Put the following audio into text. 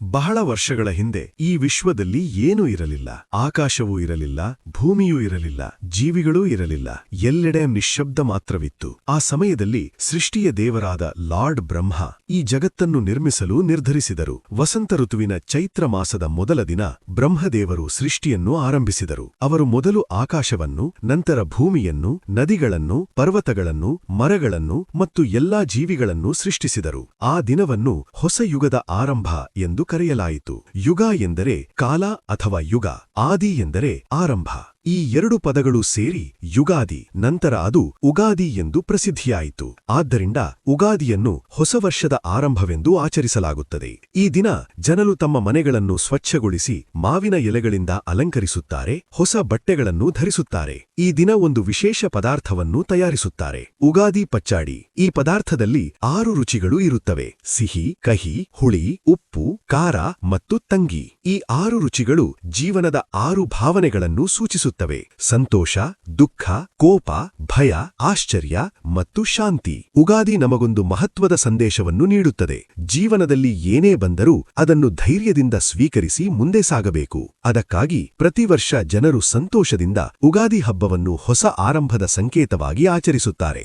ಬಹಳ ವರ್ಷಗಳ ಹಿಂದೆ ಈ ವಿಶ್ವದಲ್ಲಿ ಏನೂ ಇರಲಿಲ್ಲ. ಆಕಾಶವೂ ಇರಲಿಲ್ಲ, ಭೂಮಿಯೂ ಇರಲಿಲ್ಲ, ಜೀವಿಗಳೂ ಇರಲಿಲ್ಲ. ಎಲ್ಲೆಡೆ ನಿಶ್ಶಬ್ದ ಮಾತ್ರವಿತ್ತು. ಆ ಸಮಯದಲ್ಲಿ ಸೃಷ್ಟಿಯ ದೇವರಾದ ಲಾರ್ಡ್ ಬ್ರಹ್ಮ ಈ ಜಗತ್ತನ್ನು ನಿರ್ಮಿಸಲು ನಿರ್ಧರಿಸಿದರು. ವಸಂತ ಋತುವಿನ ಚೈತ್ರ ಮಾಸದ ಮೊದಲ ದಿನ ಬ್ರಹ್ಮದೇವರು ಸೃಷ್ಟಿಯನ್ನು ಆರಂಭಿಸಿದರು. ಅವರು ಮೊದಲು ಆಕಾಶವನ್ನು, ನಂತರ ಭೂಮಿಯನ್ನು, ನದಿಗಳನ್ನು, ಪರ್ವತಗಳನ್ನು, ಮರಗಳನ್ನು ಮತ್ತು ಎಲ್ಲಾ ಜೀವಿಗಳನ್ನು ಸೃಷ್ಟಿಸಿದರು. ಆ ದಿನವನ್ನು ಹೊಸ ಯುಗದ ಆರಂಭ ಎಂದು ಕರೆಯಲಾಯಿತು. ಯುಗ ಎಂದರೆ ಕಾಲ ಅಥವಾ ಯುಗ, ಆದಿ ಎಂದರೆ ಆರಂಭ. ಈ ಎರಡು ಪದಗಳು ಸೇರಿ ಯುಗಾದಿ, ನಂತರ ಅದು ಉಗಾದಿ ಎಂದು ಪ್ರಸಿದ್ಧಿಯಾಯಿತು. ಆದ್ದರಿಂದ ಉಗಾದಿಯನ್ನು ಹೊಸ ವರ್ಷದ ಆರಂಭವೆಂದು ಆಚರಿಸಲಾಗುತ್ತದೆ. ಈ ದಿನ ಜನರು ತಮ್ಮ ಮನೆಗಳನ್ನು ಸ್ವಚ್ಛಗೊಳಿಸಿ ಮಾವಿನ ಎಲೆಗಳಿಂದ ಅಲಂಕರಿಸುತ್ತಾರೆ, ಹೊಸ ಬಟ್ಟೆಗಳನ್ನು ಧರಿಸುತ್ತಾರೆ. ಈ ದಿನ ಒಂದು ವಿಶೇಷ ಪದಾರ್ಥವನ್ನು ತಯಾರಿಸುತ್ತಾರೆ, ಉಗಾದಿ ಪಚ್ಚಾಡಿ. ಈ ಪದಾರ್ಥದಲ್ಲಿ 6 ರುಚಿಗಳು ಇರುತ್ತವೆ: ಸಿಹಿ, ಕಹಿ, ಹುಳಿ, ಉಪ್ಪು, ಖಾರ ಮತ್ತು ತಂಗಿ. ಈ 6 ರುಚಿಗಳು ಜೀವನದ 6 ಭಾವನೆಗಳನ್ನು ಸೂಚಿಸುತ್ತವೆ: ಸಂತೋಷ, ದುಃಖ, ಕೋಪ, ಭಯ, ಆಶ್ಚರ್ಯ ಮತ್ತು ಶಾಂತಿ. ಉಗಾದಿ ನಮಗೊಂದು ಮಹತ್ವದ ಸಂದೇಶವನ್ನು ನೀಡುತ್ತದೆ. ಜೀವನದಲ್ಲಿ ಏನೇ ಬಂದರೂ ಅದನ್ನು ಧೈರ್ಯದಿಂದ ಸ್ವೀಕರಿಸಿ ಮುಂದೆ ಸಾಗಬೇಕು. ಅದಕ್ಕಾಗಿ ಪ್ರತಿ ವರ್ಷ ಜನರು ಸಂತೋಷದಿಂದ ಉಗಾದಿ ಹಬ್ಬವನ್ನು ಹೊಸ ಆರಂಭದ ಸಂಕೇತವಾಗಿ ಆಚರಿಸುತ್ತಾರೆ.